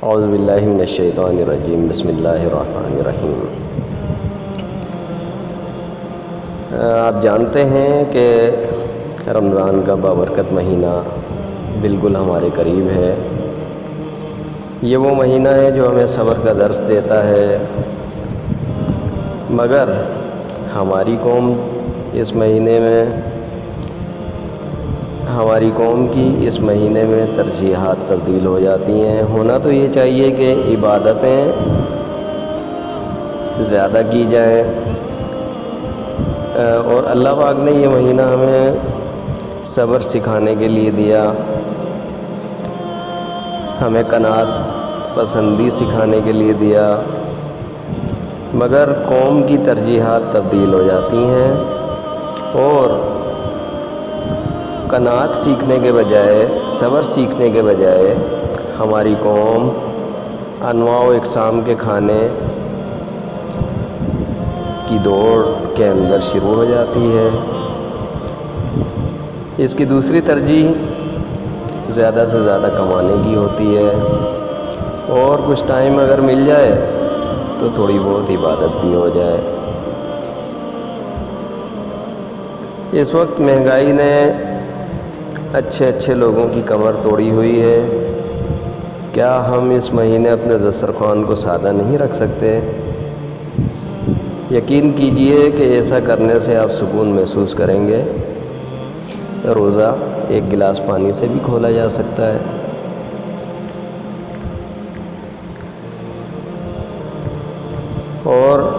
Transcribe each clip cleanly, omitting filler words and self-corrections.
اعوذ باللہ من الشیطان الرجیم، بسم اللہ الرحمن الرحیم۔ آپ جانتے ہیں کہ رمضان کا بابرکت مہینہ بالکل ہمارے قریب ہے۔ یہ وہ مہینہ ہے جو ہمیں صبر کا درس دیتا ہے، مگر ہماری قوم کی اس مہینے میں ترجیحات تبدیل ہو جاتی ہیں۔ ہونا تو یہ چاہیے کہ عبادتیں زیادہ کی جائیں، اور اللہ پاک نے یہ مہینہ ہمیں صبر سکھانے کے لیے دیا، ہمیں قناعت پسندی سکھانے کے لیے دیا، مگر قوم کی ترجیحات تبدیل ہو جاتی ہیں اور قناعت سیکھنے کے بجائے، صبر سیکھنے کے بجائے ہماری قوم انواع و اقسام کے کھانے کی دوڑ کے اندر شروع ہو جاتی ہے۔ اس کی دوسری ترجیح زیادہ سے زیادہ کمانے کی ہوتی ہے، اور کچھ ٹائم اگر مل جائے تو تھوڑی بہت عبادت بھی ہو جائے۔ اس وقت مہنگائی نے اچھے لوگوں کی کمر توڑی ہوئی ہے۔ کیا ہم اس مہینے اپنے دسترخوان کو سادہ نہیں رکھ سکتے؟ یقین کیجئے کہ ایسا کرنے سے آپ سکون محسوس کریں گے۔ روزہ ایک گلاس پانی سے بھی کھولا جا سکتا ہے۔ اور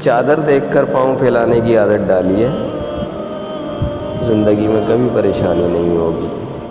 چادر دیکھ کر پاؤں پھیلانے کی عادت ڈالیے، زندگی میں کبھی پریشانی نہیں ہوگی۔